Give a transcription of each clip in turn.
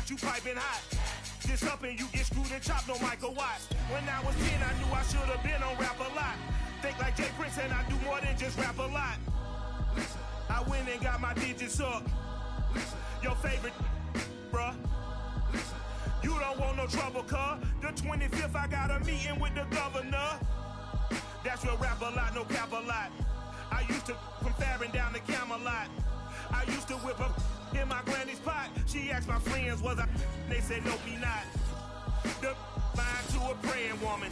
got you piping hot. This up and you get screwed and chopped, no Michael Watts. When I was 10, I knew I should have been on Rap a Lot. Think like Jay Prince and I do more than just rap a lot. I went and got my digits up. Your favorite, bruh. You don't want no trouble, cuz. The 25th, I got a meeting with the governor. That's where Rap a Lot, no cap a lot. I used to come faring down the Camelot. I used to whip up in my granny's pot. She asked my friends, was I? They said, no, be not. The line to a praying woman.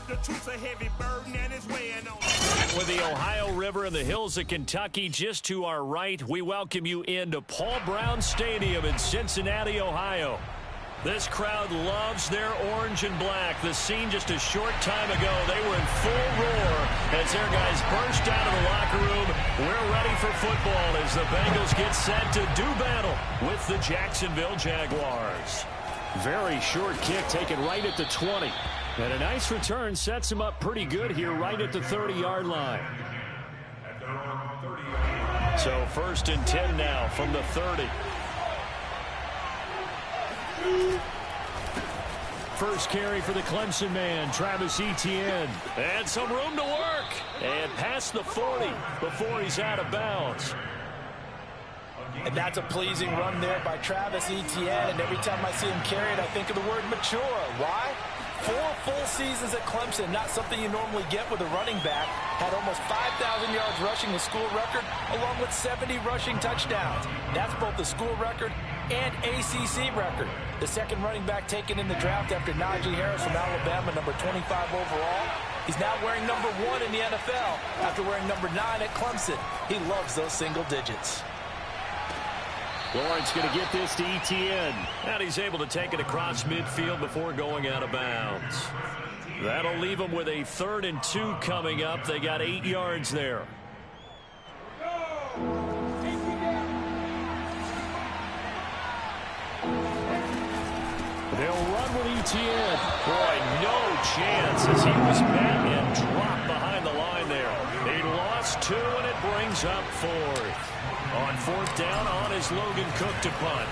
The truth's a heavy burden and it's weighing on. With the Ohio River and the hills of Kentucky just to our right, we welcome you into Paul Brown Stadium in Cincinnati, Ohio. This crowd loves their orange and black. The scene just a short time ago, they were in full roar as their guys burst out of the locker room. We're ready for football as the Bengals get set to do battle with the Jacksonville Jaguars. Very short kick taken right at the 20. And a nice return sets him up pretty good here right at the 30-yard line. So 1st and 10 now from the 30. First carry for the Clemson man, Travis Etienne. And some room to work. And past the 40 before he's out of bounds. And that's a pleasing run there by Travis Etienne. And every time I see him carry it, I think of the word mature. Why? 4 full seasons at Clemson, not something you normally get with a running back. Had almost 5,000 yards rushing, the school record, along with 70 rushing touchdowns. That's both the school record and ACC record. The second running back taken in the draft after Najee Harris from Alabama, number 25 overall. He's now wearing number 1 in the NFL after wearing number 9 at Clemson. He loves those single digits. Lawrence going to get this to Etienne. And he's able to take it across midfield before going out of bounds. That'll leave them with a 3rd and 2 coming up. They got 8 yards there. They'll run with Etienne. Boy, no chance as he was met and dropped behind the line there. He lost 2 and it brings up 4th. On 4th down, on is Logan Cook to punt.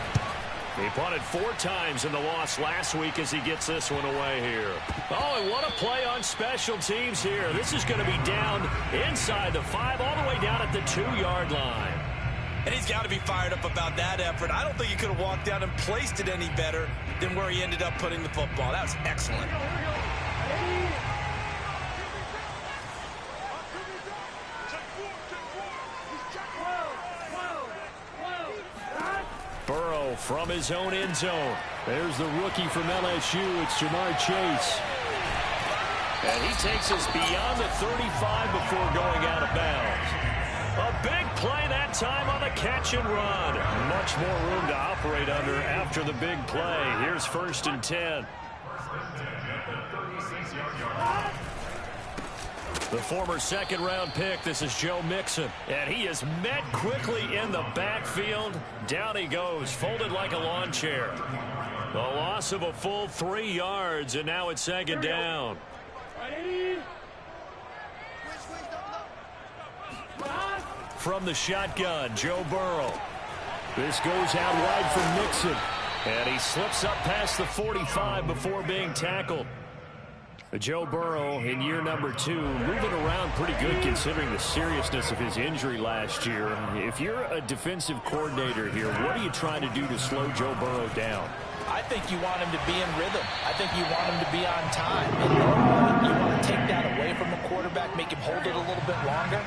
He punted 4 times in the loss last week as he gets this one away here. Oh, and what a play on special teams here. This is going to be down inside the 5, all the way down at the 2-yard line. And he's got to be fired up about that effort. I don't think he could have walked down and placed it any better than where he ended up putting the football. That was excellent. Burrow from his own end zone. There's the rookie from LSU. It's Jamar Chase. And he takes us beyond the 35 before going out of bounds. A big play that time on the catch and run. Much more room to operate under after the big play. Here's 1st and 10. The former 2nd-round pick, this is Joe Mixon. And he is met quickly in the backfield. Down he goes, folded like a lawn chair. The loss of a full 3 yards, and now it's 2nd down. From the shotgun, Joe Burrow. This goes out wide from Mixon. And he slips up past the 45 before being tackled. Joe Burrow in year number 2, moving around pretty good considering the seriousness of his injury last year. If you're a defensive coordinator here, what are you trying to do to slow Joe Burrow down? I think you want him to be in rhythm. I think you want him to be on time. And you want to take that away from the quarterback, make him hold it a little bit longer.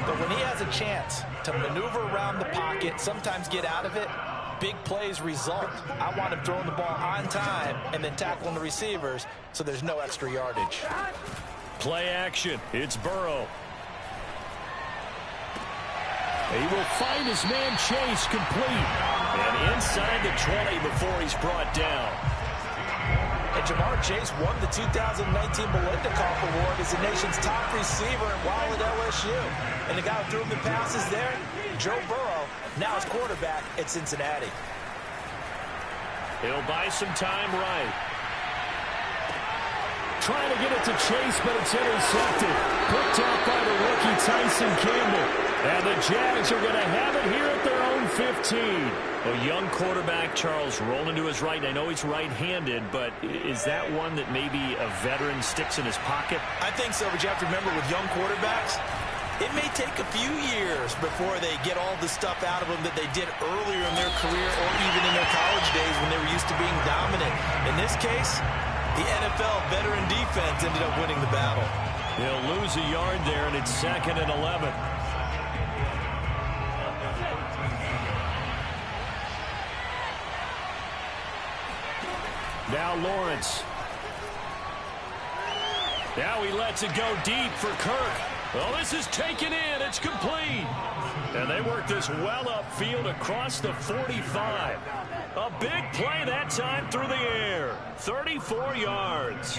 But when he has a chance to maneuver around the pocket, sometimes get out of it, big plays result. I want him throwing the ball on time and then tackling the receivers so there's no extra yardage. Play action. It's Burrow. He will find his man Chase complete. And inside the 20 before he's brought down. And Jamar Chase won the 2019 Biletnikoff Award as the nation's top receiver while at LSU. And the guy who threw him the passes there, Joe Burrow, now his quarterback at Cincinnati. He'll buy some time right. Trying to get it to Chase, but it's intercepted. Picked out by the rookie Tyson Campbell. And the Jags are going to have it here at their own 15. A young quarterback, Charles, rolling to his right. And I know he's right-handed, but is that one that maybe a veteran sticks in his pocket? I think so, but you have to remember with young quarterbacks, it may take a few years before they get all the stuff out of them that they did earlier in their career or even in their college days when they were used to being dominant. In this case, the NFL veteran defense ended up winning the battle. He'll lose a yard there, and it's 2nd and 11. Now Lawrence. Now he lets it go deep for Kirk. Well, this is taken in. It's complete. And they work this well upfield across the 45. A big play that time through the air. 34 yards.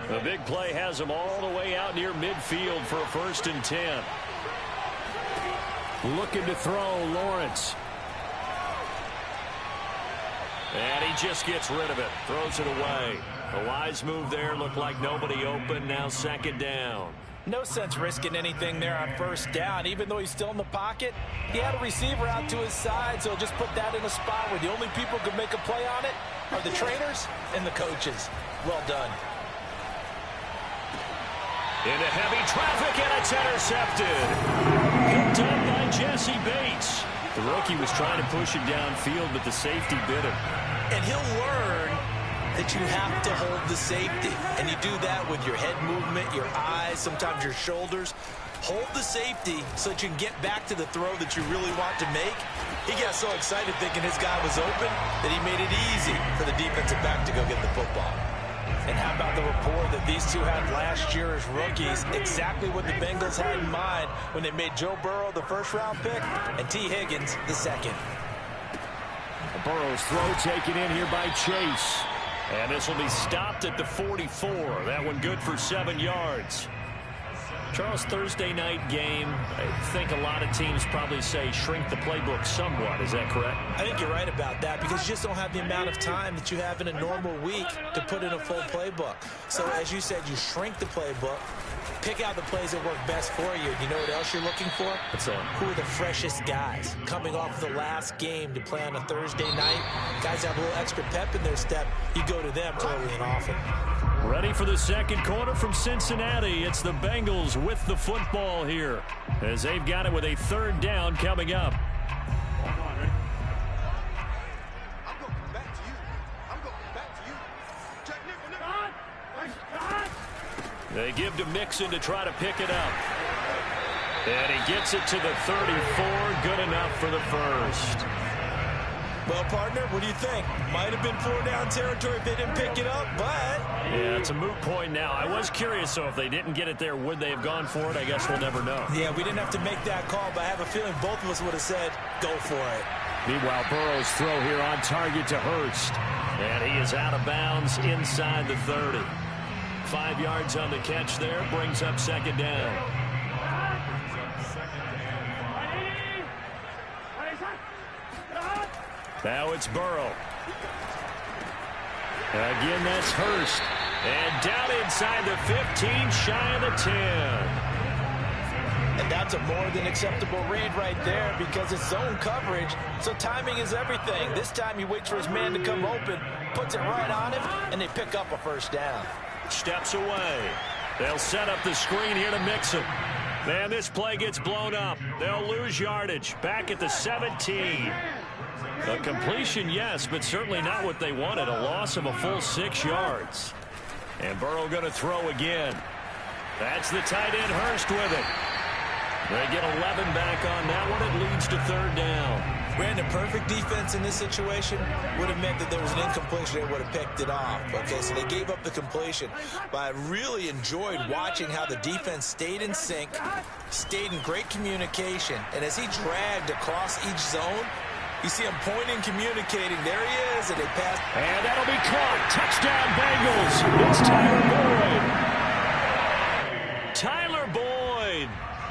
The big play has them all the way out near midfield for a 1st and 10. Looking to throw, Lawrence. And he just gets rid of it. Throws it away. A wise move there. Looked like nobody open. Now 2nd down. No sense risking anything there on 1st down. Even though he's still in the pocket, he had a receiver out to his side, so just put that in a spot where the only people who can make a play on it are the trainers and the coaches. Well done. Into heavy traffic, and it's intercepted. Picked up by Jesse Bates. The rookie was trying to push it downfield, but the safety bit him. And he'll learn that you have to hold the safety. And you do that with your head movement, your eyes, sometimes your shoulders. Hold the safety so that you can get back to the throw that you really want to make. He got so excited thinking his guy was open that he made it easy for the defensive back to go get the football. And how about the rapport that these two had last year as rookies? Exactly what the Bengals had in mind when they made Joe Burrow the 1st-round pick and T. Higgins the 2nd. Burrow's throw taken in here by Chase. And this will be stopped at the 44. That one good for 7 yards. Charles, Thursday night game, I think a lot of teams probably say shrink the playbook somewhat. Is that correct? I think you're right about that because you just don't have the amount of time that you have in a normal week to put in a full playbook. So as you said, you shrink the playbook, pick out the plays that work best for you. You know what else you're looking for? What's that? Who are the freshest guys coming off the last game to play on a Thursday night? Guys have a little extra pep in their step. You go to them early and often. Ready for the 2nd quarter from Cincinnati. It's the Bengals with the football here as they've got it with a 3rd down coming up. They give to Mixon to try to pick it up. And he gets it to the 34. Good enough for the 1st. Well, partner, what do you think? Might have been 4-down territory if they didn't pick it up, but... Yeah, it's a moot point now. I was curious, so if they didn't get it there, would they have gone for it? I guess we'll never know. Yeah, we didn't have to make that call, but I have a feeling both of us would have said, go for it. Meanwhile, Burrow's throw here on target to Hurst. And he is out of bounds inside the 30. 5 yards on the catch there, brings up 2nd down. Now it's Burrow. Again, that's Hurst. And down inside the 15, shy of the 10. And that's a more than acceptable read right there because it's zone coverage, so timing is everything. This time he waits for his man to come open, puts it right on him, and they pick up a 1st down. Steps away. They'll set up the screen here to Mixon. Man, this play gets blown up. They'll lose yardage. Back at the 17. A completion, yes, but certainly not what they wanted. A loss of a full 6 yards. And Burrow going to throw again. That's the tight end Hurst with it. They get 11 back on that one. It leads to 3rd down. Brandon, perfect defense in this situation would have meant that there was an incompletion. They would have picked it off. Okay, so they gave up the completion. But I really enjoyed watching how the defense stayed in sync, stayed in great communication. And as he dragged across each zone, you see him pointing, communicating. There he is, and they pass. And that'll be caught. Touchdown, Bengals. It's Tyler Boyd. Tyler Boyd.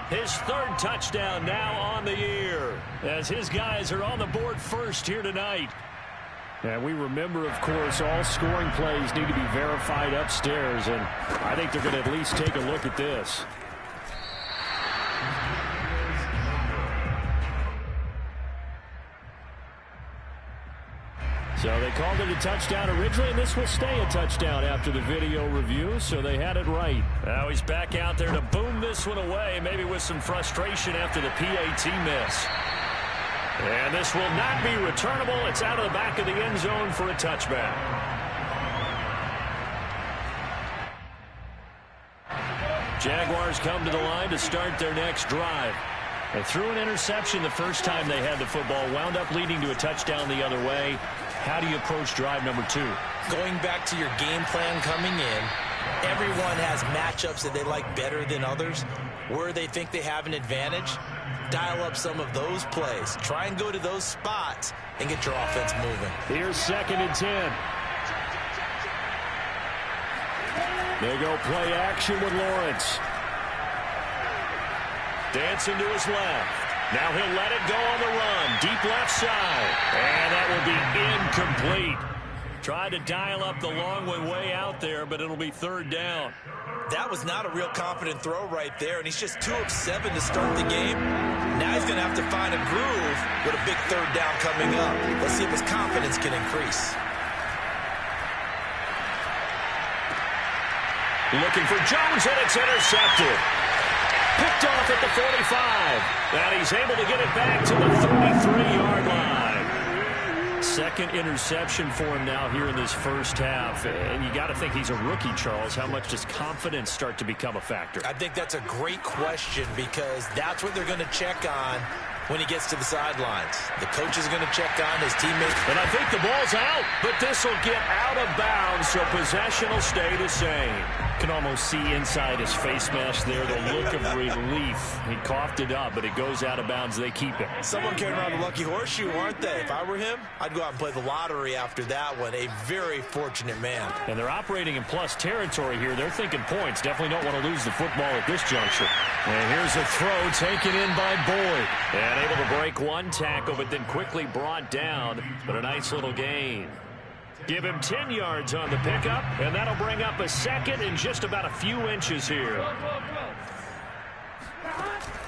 His 3rd touchdown now on the year as his guys are on the board first here tonight. And we remember, of course, all scoring plays need to be verified upstairs, and I think they're going to at least take a look at this. So they called it a touchdown originally, and this will stay a touchdown after the video review, so they had it right. Now he's back out there to boom this one away, maybe with some frustration after the PAT miss. And this will not be returnable. It's out of the back of the end zone for a touchback. Jaguars come to the line to start their next drive. They threw an interception the first time they had the football, wound up leading to a touchdown the other way. How do you approach drive number 2? Going back to your game plan coming in, everyone has matchups that they like better than others. Where they think they have an advantage, dial up some of those plays. Try and go to those spots and get your offense moving. Here's 2nd and 10. They go play action with Lawrence. Dancing to his left. Now he'll let it go on the run. Deep left side. And that will be incomplete. Tried to dial up the long one way out there, but it'll be 3rd down. That was not a real confident throw right there, and he's just 2 of 7 to start the game. Now he's going to have to find a groove with a big 3rd down coming up. Let's see if his confidence can increase. Looking for Jones, and it's intercepted. Picked off at the 45. And he's able to get it back to the 33-yard line. 2nd interception for him now here in this first half. And you got to think he's a rookie, Charles. How much does confidence start to become a factor? I think that's a great question because that's what they're going to check on when he gets to the sidelines. The coach is going to check on his teammates. And I think the ball's out, but this will get out of bounds, so possession will stay the same. Can almost see inside his face mask there the look of relief. He coughed it up, but it goes out of bounds. They keep it. Someone carrying around a lucky horseshoe, aren't they? If I were him, I'd go out and play the lottery after that one. A very fortunate man. And they're operating in plus territory here. They're thinking points. Definitely don't want to lose the football at this juncture. And here's a throw taken in by Boyd. And able to break one tackle, but then quickly brought down. But a nice little gain. Give him 10 yards on the pickup, and that'll bring up a 2nd and just about a few inches here.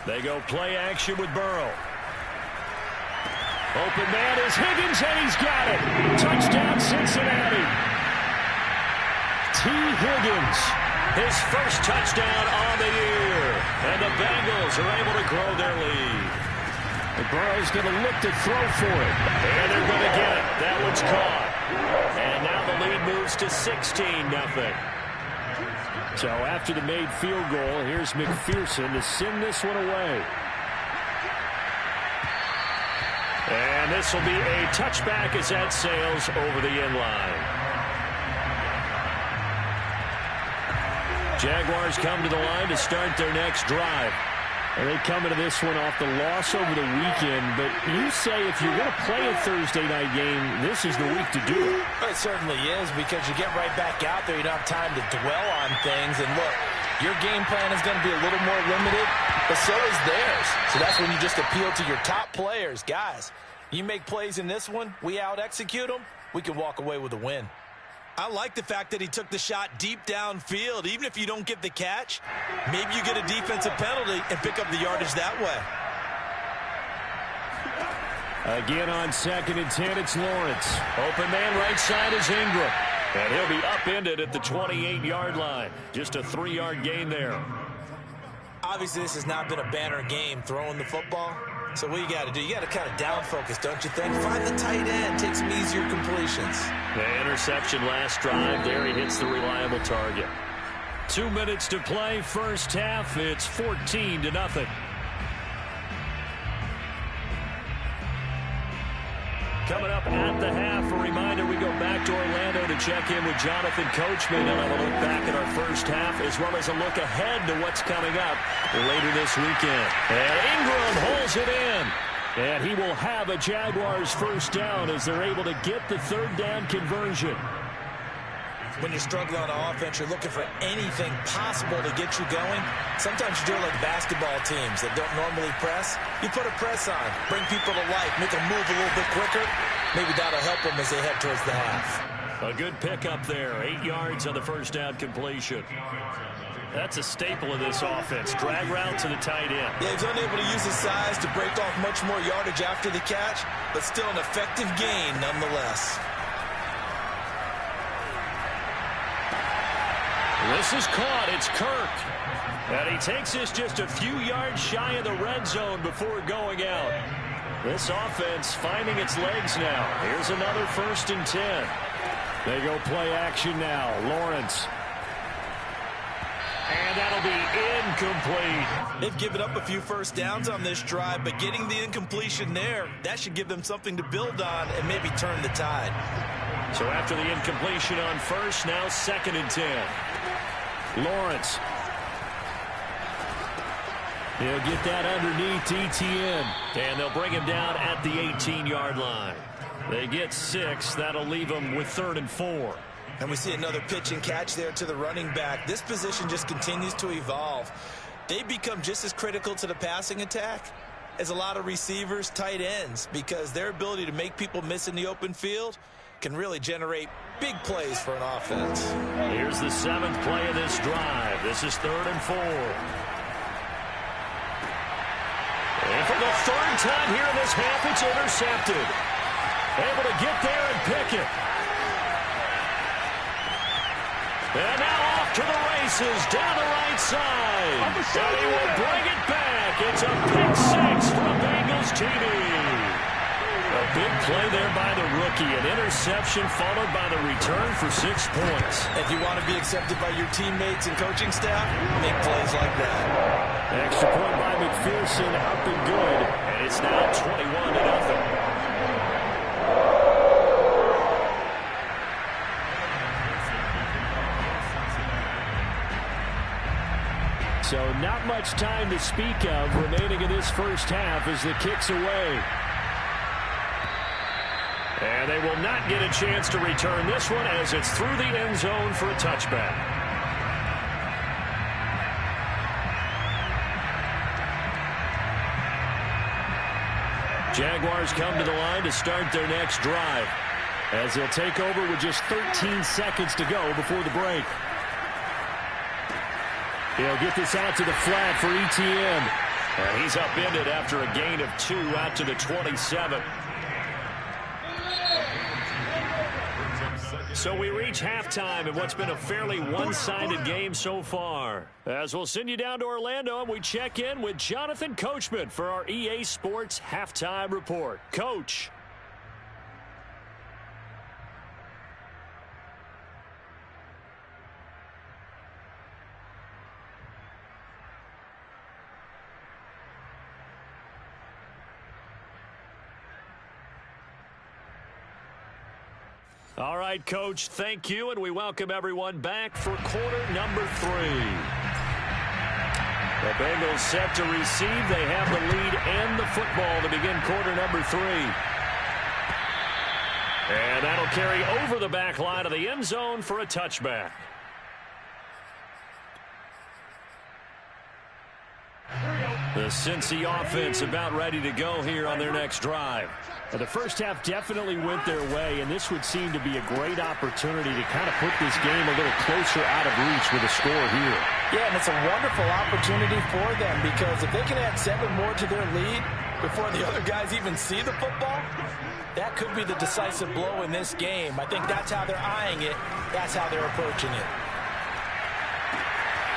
They go play action with Burrow. Open man is Higgins, and he's got it. Touchdown, Cincinnati. T. Higgins, his first touchdown on the year. And the Bengals are able to grow their lead. And Burrow's going to look to throw for it. And they're going to get it. That one's caught. And now the lead moves to 16-0. So after the made field goal, here's McPherson to send this one away. And this will be a touchback as that sails over the end line. Jaguars come to the line to start their next drive. And they come into this one off the loss over the weekend. But you say if you're going to play a Thursday night game, this is the week to do it. It certainly is because you get right back out there. You don't have time to dwell on things. And look, your game plan is going to be a little more limited, but so is theirs. So that's when you just appeal to your top players. Guys, you make plays in this one, we out-execute them, we can walk away with a win. I like the fact that he took the shot deep downfield. Even if you don't get the catch, maybe you get a defensive penalty and pick up the yardage that way. Again on 2nd and 10, it's Lawrence. Open man right side is Ingram. And he'll be upended at the 28-yard line. Just a 3-yard gain there. Obviously, this has not been a banner game throwing the football. So what you got to do, you got to kind of down focus, don't you think? Find the tight end, take some easier completions. The interception last drive there. He hits the reliable target. 2 minutes to play first half. It's 14-0. Coming up at the half, a reminder, we go back to Orlando to check in with Jonathan Coachman and have a look back at our first half, as well as a look ahead to what's coming up later this weekend. And Ingram holds it in. And he will have a Jaguars first down as they're able to get the 3rd down conversion. When you're struggling on offense, you're looking for anything possible to get you going. Sometimes you do it like basketball teams that don't normally press. You put a press on, bring people to life, make them move a little bit quicker. Maybe that'll help them as they head towards the half. A good pickup there. 8 yards on the first down completion. That's a staple of this offense. Drag route to the tight end. Yeah, he's unable to use his size to break off much more yardage after the catch, but still an effective gain nonetheless. This is caught. It's Kirk. And he takes this just a few yards shy of the red zone before going out. This offense finding its legs now. Here's another 1st and 10. They go play action now. Lawrence. And that'll be incomplete. They've given up a few first downs on this drive, but getting the incompletion there, that should give them something to build on and maybe turn the tide. So after the incompletion on 1st, now 2nd and 10. Lawrence. He'll get that underneath Etienne. And they'll bring him down at the 18-yard line. They get 6. That'll leave them with 3rd and 4. And we see another pitch and catch there to the running back. This position just continues to evolve. They become just as critical to the passing attack as a lot of receivers, tight ends, because their ability to make people miss in the open field can really generate big plays for an offense. Here's the 7th play of this drive. This is 3rd and 4. And for the 3rd time here in this half, it's intercepted. Able to get there and pick it. And now off to the races, down the right side. And he will bring it back. It's a pick 6 for a Bengals TD. A big play there by the rookie. An interception followed by the return for 6 points. If you want to be accepted by your teammates and coaching staff, make plays like that. Extra point by McPherson, up and good. And it's now 21-0. So not much time to speak of remaining in this first half as the kick's away. And they will not get a chance to return this one as it's through the end zone for a touchback. Jaguars come to the line to start their next drive as they'll take over with just 13 seconds to go before the break. He'll get this out to the flat for Etienne. And he's upended after a gain of 2 out to the 27. So we reach halftime in what's been a fairly one-sided game so far. As we'll send you down to Orlando and we check in with Jonathan Coachman for our EA Sports Halftime Report. Coach. All right, Coach, thank you, and we welcome everyone back for quarter number 3. The Bengals set to receive. They have the lead and the football to begin quarter number 3. And that'll carry over the back line of the end zone for a touchback. The Cincy offense about ready to go here on their next drive. The first half definitely went their way, and this would seem to be a great opportunity to kind of put this game a little closer out of reach with a score here. Yeah, and it's a wonderful opportunity for them because if they can add 7 more to their lead before the other guys even see the football, that could be the decisive blow in this game. I think that's how they're eyeing it. That's how they're approaching it.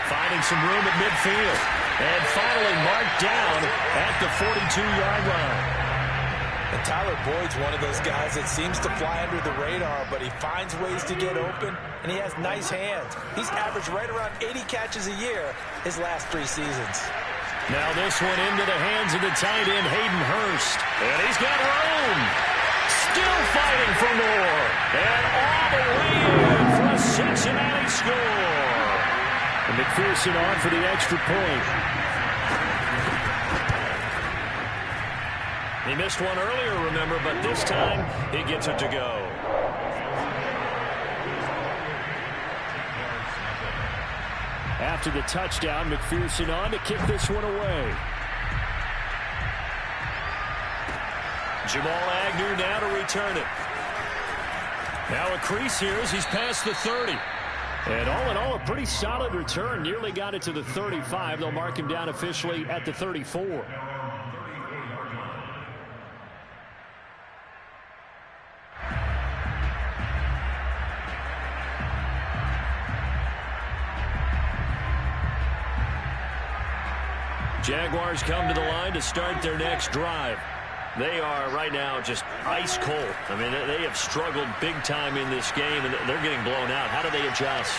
Finding some room at midfield. And finally marked down at the 42-yard line. And Tyler Boyd's one of those guys that seems to fly under the radar, but he finds ways to get open, and he has nice hands. He's averaged right around 80 catches a year his last 3 seasons. Now this one into the hands of the tight end, Hayden Hurst. And he's got room. Still fighting for more. And all the way in for a Cincinnati score. And McPherson on for the extra point. He missed one earlier, remember, but this time he gets it to go. After the touchdown, McPherson on to kick this one away. Jamal Agnew now to return it. Now a crease here as he's past the 30. And all in all, a pretty solid return. Nearly got it to the 35. They'll mark him down officially at the 34. Jaguars come to the line to start their next drive. They are right now just ice cold. I mean, they have struggled big time in this game, and they're getting blown out. How do they adjust?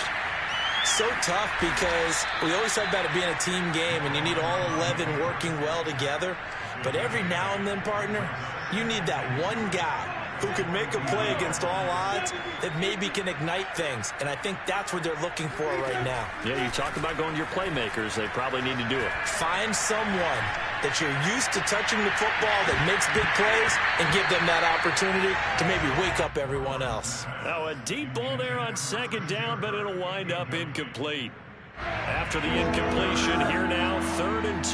So tough because we always talk about it being a team game, and you need all 11 working well together. But every now and then, partner, you need that one guy who can make a play against all odds that maybe can ignite things. And I think that's what they're looking for right now. Yeah, you talk about going to your playmakers. They probably need to do it. Find someone that you're used to touching the football that makes big plays and give them that opportunity to maybe wake up everyone else. Now, a deep ball there on second down, but it'll wind up incomplete. After the incompletion, here now, 3rd and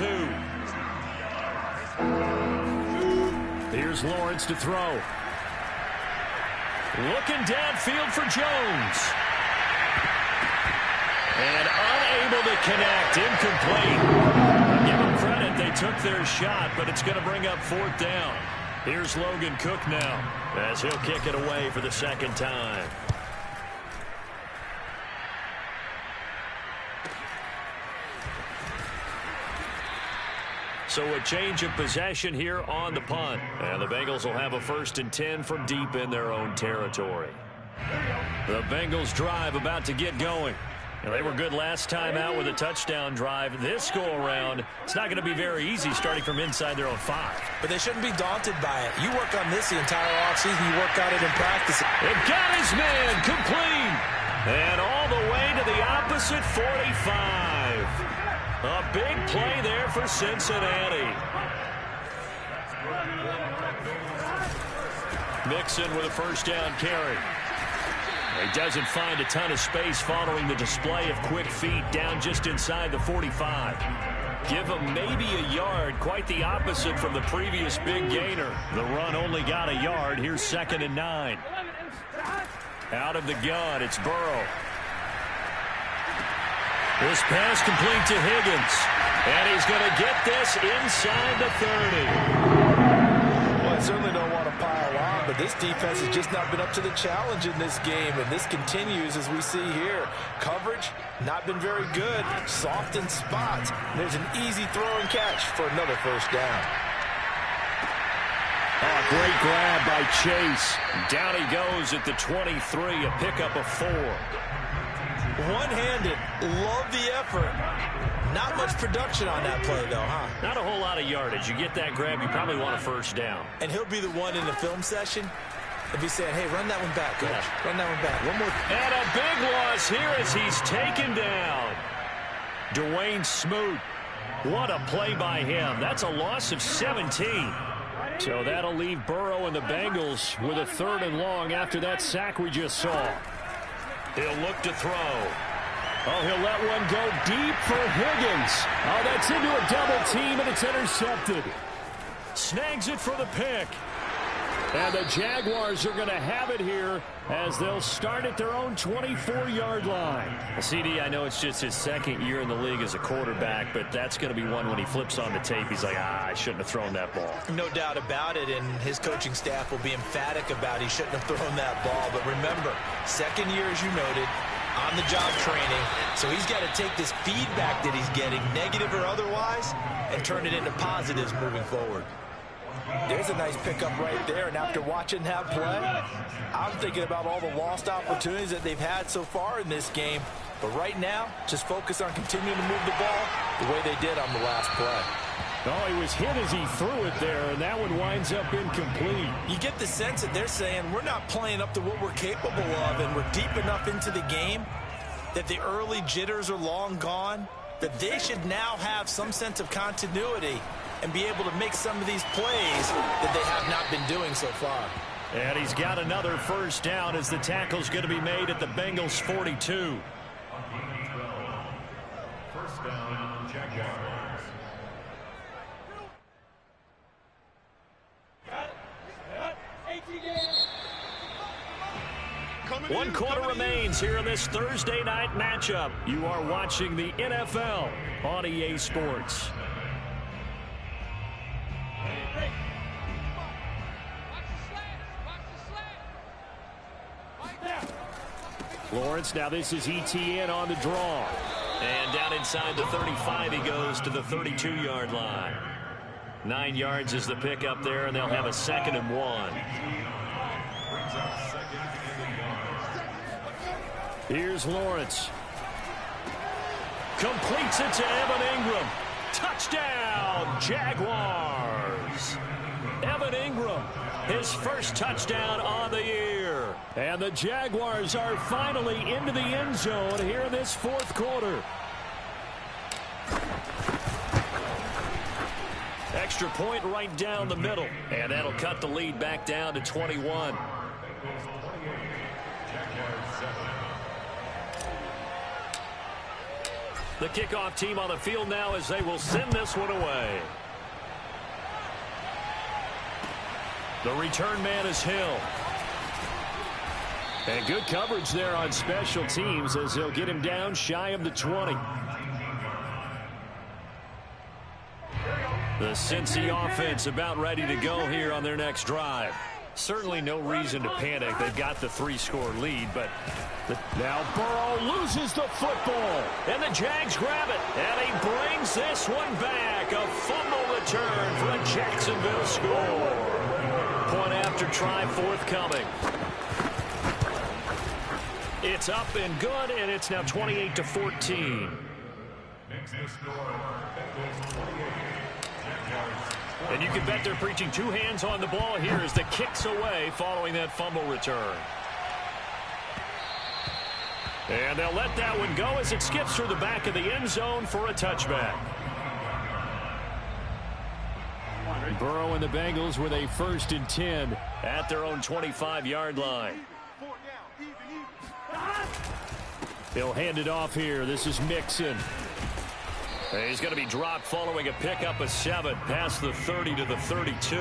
2. Here's Lawrence to throw. Looking downfield for Jones. And unable to connect. Incomplete. Give them credit. They took their shot, but it's going to bring up 4th down. Here's Logan Cook now as he'll kick it away for the second time. So a change of possession here on the punt. And the Bengals will have a 1st and 10 from deep in their own territory. The Bengals drive about to get going. And they were good last time out with a touchdown drive. This go-around, it's not going to be very easy starting from inside their own 5. But they shouldn't be daunted by it. You work on this the entire offseason. You work on it in practice. It got his man complete. And all the way to the opposite 45. A big play there for Cincinnati. Mixon with a 1st down carry. He doesn't find a ton of space following the display of quick feet down just inside the 45. Give him maybe a yard, quite the opposite from the previous big gainer. The run only got a yard. Here's 2nd and 9. Out of the gun, it's Burrow. This pass complete to Higgins. And he's going to get this inside the 30. Well, I certainly don't want to pile on, but this defense has just not been up to the challenge in this game, and this continues as we see here. Coverage, not been very good. Soft in spots. There's an easy throw and catch for another 1st down. Oh, great grab by Chase. Down he goes at the 23, a pickup of 4. One-handed, love the effort. Not much production on that play, though, huh? Not a whole lot of yardage. You get that grab, you probably want a 1st down. And he'll be the one in the film session. He'll be saying, hey, run that one back, coach. Yeah. Run that one back. One more. And a big loss here as he's taken down. Dwayne Smoot. What a play by him. That's a loss of 17. So that'll leave Burrow and the Bengals with a 3rd and long after that sack we just saw. He'll look to throw. Oh, he'll let one go deep for Higgins. Oh, that's into a double team, and it's intercepted. Snags it for the pick. And the Jaguars are going to have it here as they'll start at their own 24-yard line. Well, CD, I know it's just his 2nd year in the league as a quarterback, but that's going to be one when he flips on the tape. He's like, I shouldn't have thrown that ball. No doubt about it, and his coaching staff will be emphatic about he shouldn't have thrown that ball. But remember, 2nd year, as you noted, on-the-job training. So he's got to take this feedback that he's getting, negative or otherwise, and turn it into positives moving forward. There's a nice pickup right there, and after watching that play, I'm thinking about all the lost opportunities that they've had so far in this game. But right now, just focus on continuing to move the ball the way they did on the last play. Oh, he was hit as he threw it there, and that one winds up incomplete. You get the sense that they're saying we're not playing up to what we're capable of, and we're deep enough into the game that the early jitters are long gone, that they should now have some sense of continuity and be able to make some of these plays that they have not been doing so far. And he's got another 1st down as the tackle's going to be made at the Bengals' 42. 1st down, Jaguars. One quarter remains here in this Thursday night matchup. You are watching the NFL on EA Sports. Lawrence, now this is ETN on the draw. And down inside the 35, he goes to the 32-yard line. 9 yards is the pickup there, and they'll have a 2nd and 1. Here's Lawrence. Completes it to Evan Ingram. Touchdown, Jaguars. Evan Ingram, his first touchdown on the year. And the Jaguars are finally into the end zone here in this 4th quarter. Extra point right down the middle. And that'll cut the lead back down to 21. The kickoff team on the field now as they will send this one away. The return man is Hill. And good coverage there on special teams as they'll get him down shy of the 20. The Cincy offense about ready to go here on their next drive. Certainly no reason to panic. They've got the 3-score lead, but now Burrow loses the football. And the Jags grab it. And he brings this one back. A fumble return for a Jacksonville score. Point after try forthcoming. It's up and good, and it's now 28-14. And you can bet they're preaching 2 hands on the ball here as the kick's away following that fumble return. And they'll let that one go as it skips through the back of the end zone for a touchback. Burrow and the Bengals with a 1st and 10 at their own 25-yard line. He'll hand it off here. This is Mixon. He's going to be dropped following a pickup of 7 past the 30 to the 32.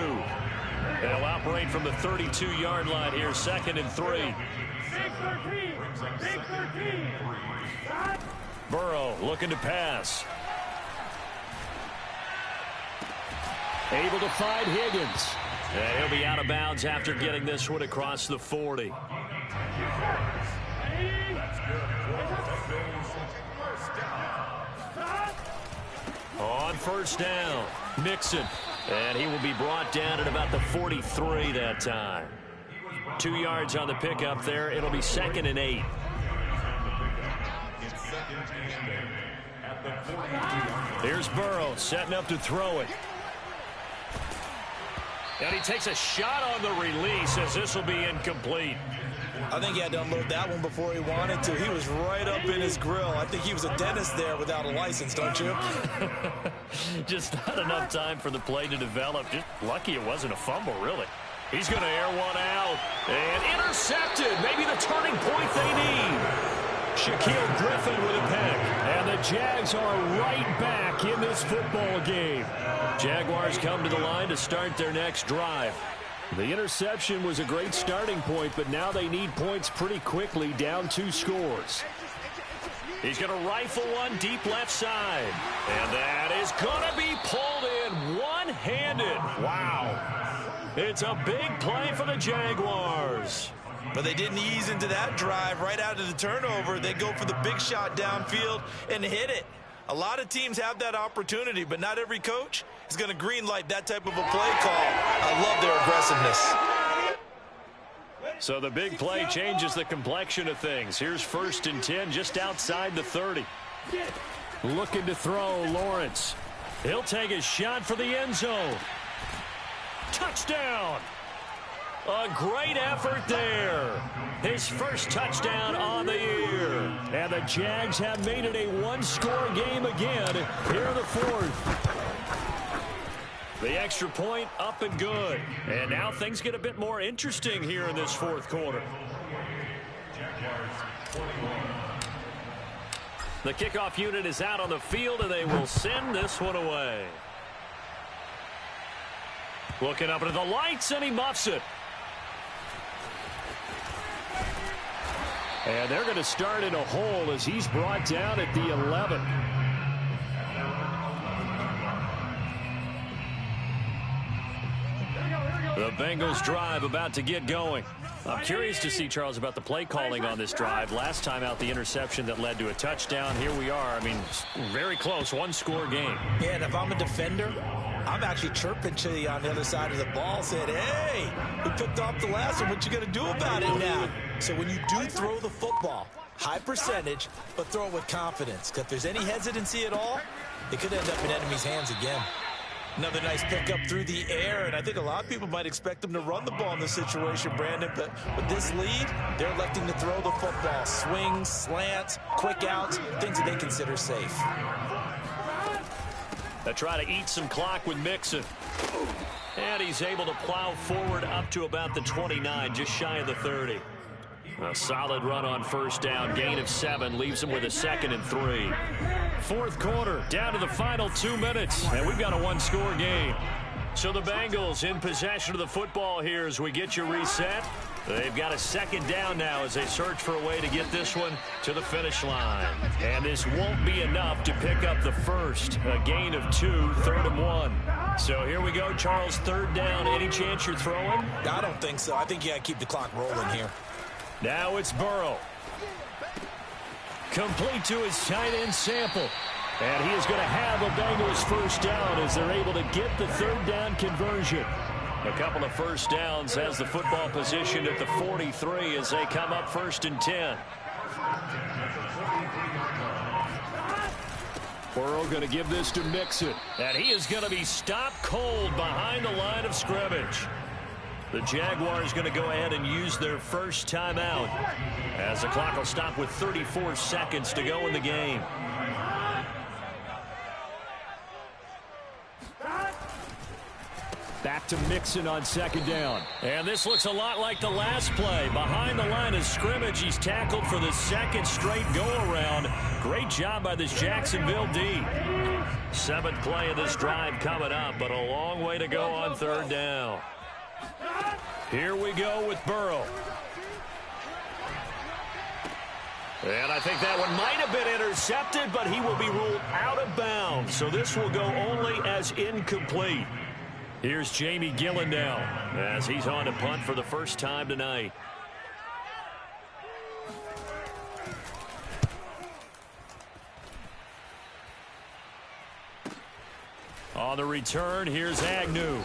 They'll operate from the 32-yard line here, 2nd and 3. Burrow looking to pass. Able to find Higgins. And he'll be out of bounds after getting this one across the 40. On 1st down, Mixon. And he will be brought down at about the 43 that time. 2 yards on the pickup there. It'll be 2nd and 8. Here's Burrow setting up to throw it. And he takes a shot on the release as this will be incomplete. I think he had to unload that one before he wanted to. He was right up in his grill. I think he was a dentist there without a license, don't you? Just not enough time for the play to develop. Just lucky it wasn't a fumble, really. He's going to air one out. And intercepted. Maybe the turning point they need. Shaquille Griffin with a pick. And the Jags are right back in this football game. Jaguars come to the line to start their next drive. The interception was a great starting point, but now they need points pretty quickly, down 2 scores. He's going to rifle one deep left side. And that is going to be pulled in one-handed. Wow. It's a big play for the Jaguars. But they didn't ease into that drive right out of the turnover. They go for the big shot downfield and hit it. A lot of teams have that opportunity, but not every coach is going to greenlight that type of a play call. I love their aggressiveness. So the big play changes the complexion of things. Here's 1st and 10 just outside the 30. Looking to throw, Lawrence. He'll take a shot for the end zone. Touchdown! A great effort there. His first touchdown on the year. And the Jags have made it a 1-score game again here in the 4th. The extra point up and good. And now things get a bit more interesting here in this 4th quarter. The kickoff unit is out on the field, and they will send this one away. Looking up into the lights, and he muffs it. And they're going to start in a hole as he's brought down at the 11. The Bengals drive about to get going. I'm curious to see, Charles, about the play calling on this drive. Last time out, the interception that led to a touchdown. Here we are. I mean, very close, one-score game. Yeah, and if I'm a defender, I'm actually chirping to you on the other side of the ball, saying, hey, we picked off the last one. What you going to do about it now? So when you do throw the football, high percentage, but throw it with confidence. Because if there's any hesitancy at all, it could end up in enemy's hands again. Another nice pickup through the air, and I think a lot of people might expect them to run the ball in this situation, Brandon, but with this lead, they're electing to throw the football. Swings, slants, quick outs, things that they consider safe. They try to eat some clock with Mixon. And he's able to plow forward up to about the 29, just shy of the 30. A solid run on first down, gain of 7, leaves him with a 2nd and 3. Fourth quarter, down to the final 2 minutes, and we've got a one-score game. So the Bengals in possession of the football here as we get you reset. They've got a 2nd down now as they search for a way to get this one to the finish line. And this won't be enough to pick up the first. A gain of 2, 3rd and 1. So here we go, Charles, 3rd down. Any chance you're throwing? I don't think so. I think you got to keep the clock rolling here. Now it's Burrow. Complete to his tight end Sample. And he is going to have a Bengals first down as they're able to get the 3rd down conversion. A couple of first downs has the football position at the 43 as they come up 1st and 10. Burrow going to give this to Mixon. And he is going to be stopped cold behind the line of scrimmage. The Jaguars going to go ahead and use their first timeout as the clock will stop with 34 seconds to go in the game. Back to Mixon on 2nd down. And this looks a lot like the last play. Behind the line of scrimmage, he's tackled for the 2nd straight go-around. Great job by this Jacksonville D. 7th play of this drive coming up, but a long way to go on 3rd down. Here we go with Burrow. And I think that one might have been intercepted, but he will be ruled out of bounds. So this will go only as incomplete. Here's Jamie Gillen now as he's on to punt for the first time tonight. On the return, here's Agnew.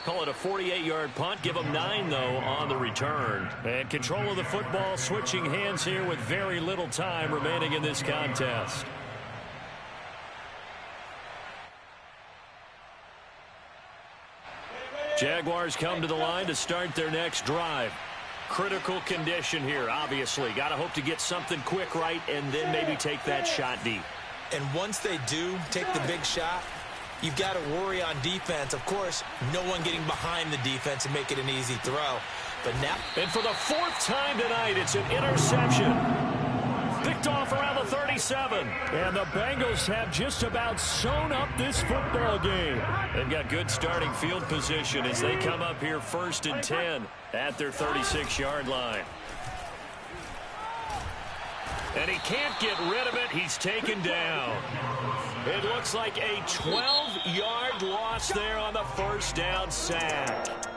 Call it a 48-yard punt. Give him 9, though, on the return. And control of the football, switching hands here with very little time remaining in this contest. Jaguars come to the line to start their next drive. Critical condition here, obviously. Got to hope to get something quick right and then maybe take that shot deep. And once they do take the big shot, you've got to worry on defense. Of course, no one getting behind the defense and make it an easy throw. But now... And for the 4th time tonight, it's an interception. Picked off around the 37. And the Bengals have just about sewn up this football game. They've got good starting field position as they come up here 1st and 10 at their 36-yard line. And he can't get rid of it. He's taken down. It looks like a 12-yard loss there on the first down sack.